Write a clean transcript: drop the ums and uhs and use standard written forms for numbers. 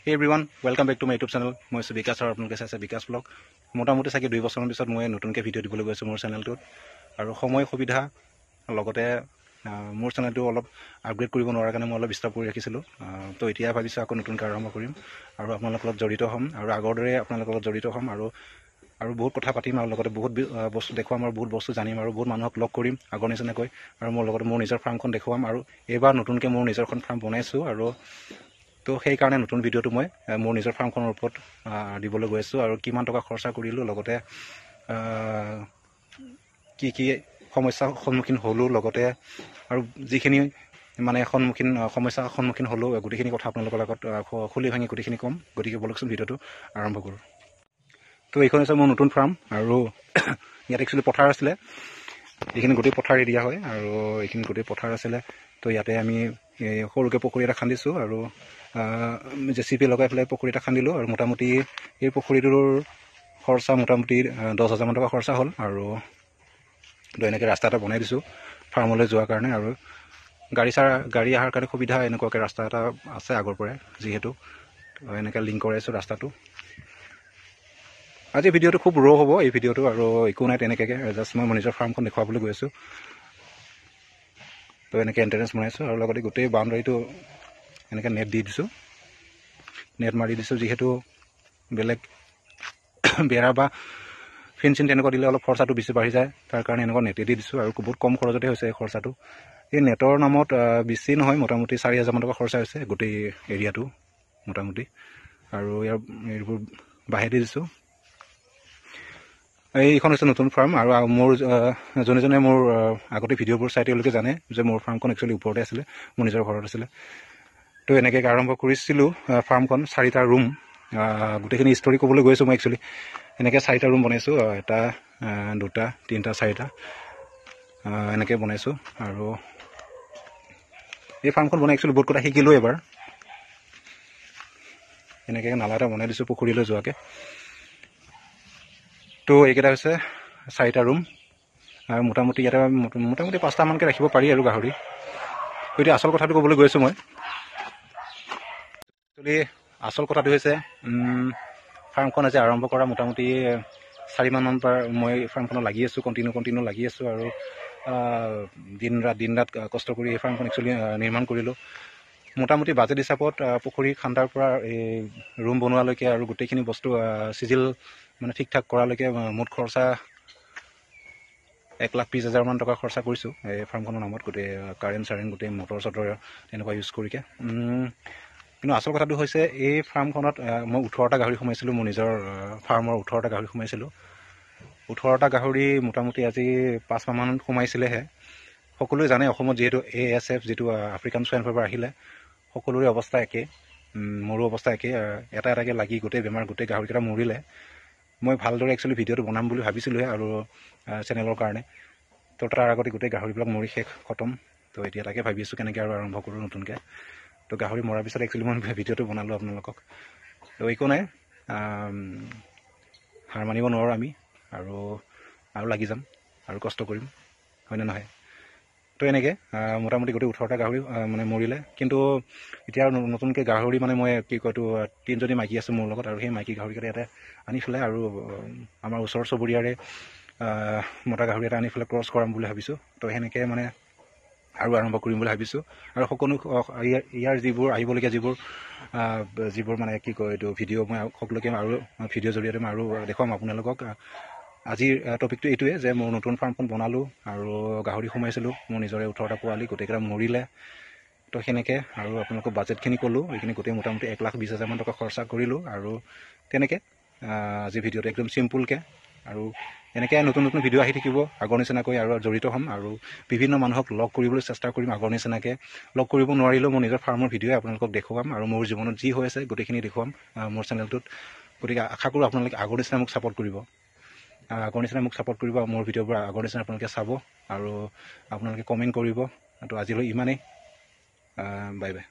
Hey everyone, welcome back to my YouTube channel. মই আছোঁ বিকাশ আৰু আপোনালোকে চাইছে বিকাশ ব্লগ। মোটামুটি চাগে 2 বছৰৰ পিছত মই নতুনকৈ ভিডিঅ' দিবলৈ গৈছোঁ মোৰ চেনেলটোত আৰু সময় সুবিধা লগতে মোৰ চেনেলটো অলপ আপগ্ৰেড কৰিব নোৱাৰাৰ কাৰণে মই অলপ ষ্টপ কৰি ৰাখিছিলোঁ। তো এতিয়া ভাবিছোঁ আকৌ নতুনকৈ আৰম্ভ কৰিম আৰু আপোনালোকৰ লগত জড়িত হ'ম আৰু আগৰ দৰে আপোনালোকৰ লগত জড়িত হ'ম আৰু বহুত কথা পাতিম আৰু লগতে বহুত বস্তু দেখুৱাম আৰু বহুত বস্তু জানিম আৰু বহুত মানুহক লগ কৰিম আগৰ নিচিনাকৈ আৰু মোৰ লগতে মোৰ নিজৰ ফাৰ্মখন দেখুৱাম আৰু এইবাৰ নতুনকৈ মোৰ নিজৰখন ফাৰ্ম বনাইছোঁ আৰু তো সেইকাৰণে নতুন ভিডিঅ'টো মই মোৰ নিজৰ ফাৰ্মখনৰ ওপৰত দিবলৈ গৈ আছোঁ আৰু কিমান টকা খৰচা কৰিলোঁ লগতে কি সমস্যাৰ সন্মুখীন হ'লোঁ লগতে আৰু যিখিনি মানে সমস্যাৰ সন্মুখীন হ'লোঁ গোটেইখিনি কথা আপোনালোকৰ লগত খুলি ভাঙি গোটেইখিনি ক'ম। গতিকে বলকচোন ভিডিঅ'টো আৰম্ভ কৰোঁ। তো এইখন হৈছে মোৰ নতুন ফাৰ্ম আৰু ইয়াত একচুৱেলি পথাৰ আছিলে, এইখিনি গোটেই পথাৰ এৰিয়া হয় আৰু এইখিনি গোটেই পথাৰ আছিলে। তো ইয়াতে আমি সৰুকৈ পুখুৰী এটা খান্দিছোঁ আৰু JCB লগাই পেলাই পুখুৰী এটা খান্দিলোঁ আৰু মোটামুটি এই পুখুৰীটোৰ খৰচা মোটামুটি 10,000 মান টকা খৰচা হ'ল আৰু এনেকৈ ৰাস্তা এটা বনাই দিছোঁ ফাৰ্মলৈ যোৱাৰ কাৰণে আৰু গাড়ী অহাৰ কাৰণে সুবিধা এনেকুৱাকৈ ৰাস্তা এটা আছে আগৰ পৰাই, যিহেতু এনেকৈ লিংক কৰাইছোঁ ৰাস্তাটো। আজি ভিডিঅ'টো খুব ৰ' হ'ব এই ভিডিঅ'টো আৰু একো নাই তেনেকৈ জাষ্ট মই নিজৰ ফাৰ্মখন দেখুৱাবলৈ গৈ আছোঁ। তো এনেকৈ এণ্ট্ৰেঞ্চ বনাইছোঁ আৰু লগতে গোটেই বাউণ্ডাৰীটো এনেকৈ নেট দি দিছোঁ, নেট মাৰি দিছোঁ, যিহেতু বেলেগ বেৰা বা ফেঞ্চিং তেনেকুৱা দিলে অলপ খৰচাটো বেছি বাঢ়ি যায়, তাৰ কাৰণে এনেকুৱা নেটে দি দিছোঁ আৰু বহুত কম খৰচতে হৈছে এই খৰচাটো। এই নেটৰ নামত বেছি নহয়, মোটামুটি 4,000 মান টকা খৰচা হৈছে গোটেই এৰিয়াটো মোটামুটি আৰু এইবোৰ বাঁহে দি দিছোঁ। এইখন হৈছে নতুন ফাৰ্ম আৰু মোৰ যোনে মোৰ আগতে ভিডিঅ'বোৰ চাই তেওঁলোকে জানে যে মোৰ ফাৰ্মখন একচুৱেলি ওপৰতে আছিলে, মোৰ নিজৰ ঘৰত আছিলে। তো এনেকৈ আৰম্ভ কৰিছিলোঁ ফাৰ্মখন, 4টা ৰুম, গোটেইখিনি ষ্টৰি ক'বলৈ গৈছোঁ মই একচুৱেলি। এনেকৈ 4টা ৰুম বনাইছোঁ, 1, 2, 3, 4 এনেকৈ বনাইছোঁ আৰু এই ফাৰ্মখন বনাই একচুৱেলি বহুত কথা শিকিলোঁ এবাৰ। এনেকৈ নালা এটা বনাই দিছোঁ পুখুৰীলৈ যোৱাকৈ। তো এইকেইটা হৈছে 4টা ৰুম আৰু মোটামুটি ইয়াতে মোটামুটি 5টামানকৈ ৰাখিব পাৰি আৰু গাহৰি। এতিয়া আচল কথাটো ক'বলৈ গৈছোঁ মই। একচুৱেলি আচল কথাটো হৈছে ফাৰ্মখন আজি আৰম্ভ কৰা মোটামুটি 4 মাহমান মই ফাৰ্মখনত লাগি আছোঁ, কণ্টিনিউ লাগি আছোঁ আৰু দিন ৰাত কষ্ট কৰি এই ফাৰ্মখন একচুৱেলি নিৰ্মাণ কৰিলোঁ। মোটামুটি বাজেট হিচাপত পুখুৰী খান্দাৰ পৰা এই ৰুম বনোৱালৈকে আৰু গোটেইখিনি বস্তু চিজিল মানে ঠিক ঠাক কৰালৈকে মুঠ খৰচা 1,20,000 মান টকা খৰচা কৰিছোঁ এই ফাৰ্মখনৰ নামত, গোটেই কাৰেণ্ট গোটেই মটৰ তেনেকুৱা ইউজ কৰিকে। কিন্তু আচল কথাটো হৈছে এই ফাৰ্মখনত মই 18টা গাহৰি সোমাইছিলোঁ, মোৰ নিজৰ ফাৰ্মৰ 18টা গাহৰি সোমাইছিলোঁ। 18টা গাহৰি মোটামুটি আজি 5 মাহমান সোমাইছিলেহে। সকলোৱে জানে অসমত যিহেতু ASF যিটো আফ্ৰিকান চুৱাইন ফিভাৰ আহিলে, সকলোৰে অৱস্থা একেই, মোৰো অৱস্থা একেই, এটাকৈ লাগি গোটেই বেমাৰ, গোটেই গাহৰিকেইটা মৰিলে। মই ভালদৰে একচুৱেলি ভিডিঅ'টো বনাম বুলি ভাবিছিলোঁহে আৰু চেনেলৰ কাৰণে, তো তাৰ আগতে গোটেই গাহৰিবিলাক মৰি খতম। তো এতিয়া তাকে ভাবি আছোঁ কেনেকৈ আৰু আৰম্ভ কৰোঁ নতুনকৈ। তো গাহৰি মৰাৰ পিছত একচুৱেলি মই ভিডিঅ'টো বনালোঁ আপোনালোকক। তো একো নাই, হাৰ মানিব নোৱাৰোঁ আমি আৰু লাগি যাম আৰু কষ্ট কৰিম, হয়নে নহয়? তো এনেকৈ মোটামুটি গোটেই 18টা গাহৰি মানে মৰিলে। কিন্তু এতিয়া নতুনকৈ গাহৰি মানে মই কি কয় এইটো 3জনী মাইকী আছে মোৰ লগত আৰু সেই মাইকী গাহৰিকেইটা ইয়াতে আনি পেলাই আৰু আমাৰ ওচৰ চুবুৰীয়াৰে মতা গাহৰি এটা আনি পেলাই ক্ৰছ কৰাম বুলি ভাবিছোঁ। তো সেনেকৈ মানে আৰু আৰম্ভ কৰিম বুলি ভাবিছোঁ আৰু সকলো ইয়াৰ যিবোৰ আহিবলগীয়া যিবোৰ মানে কি কয় এইটো ভিডিঅ' মই সকলোকে আৰু ভিডিঅ'ৰ জৰিয়তে মই আৰু দেখুৱাম আপোনালোকক। আজিৰ টপিকটো এইটোৱে যে মোৰ নতুন ফাৰ্মখন বনালোঁ আৰু গাহৰি সোমাইছিলোঁ মোৰ নিজৰে 18টা পোৱালি, গোটেইকেইটা মৰিলে। তো সেনেকৈ আৰু আপোনালোকক বাজেটখিনি ক'লোঁ, এইখিনি গোটেই মোটামুটি 1,20,000 মান টকা খৰচা কৰিলোঁ আৰু তেনেকৈ আজি ভিডিঅ'টো একদম চিম্পুলকৈ আৰু এনেকৈ নতুন ভিডিঅ' আহি থাকিব আগৰ নিচিনাকৈ আৰু জড়িত হ'ম আৰু বিভিন্ন মানুহক লগ কৰিবলৈ চেষ্টা কৰিম আগৰ নিচিনাকৈ। লগ কৰিব নোৱাৰিলেও মোৰ নিজৰ ফাৰ্মৰ ভিডিঅ'ই আপোনালোকক দেখুৱাম আৰু মোৰ জীৱনত যি হৈ আছে গোটেইখিনি দেখুৱাম মোৰ চেনেলটোত। গতিকে আশা কৰোঁ আপোনালোকে আগৰ নিচিনা মোক ছাপোৰ্ট কৰিব, মোৰ ভিডিঅ'বোৰ আগৰ নিচিনা আপোনালোকে চাব আৰু আপোনালোকে কমেণ্ট কৰিব। তো আজিলৈ ইমানেই, বাই বাই।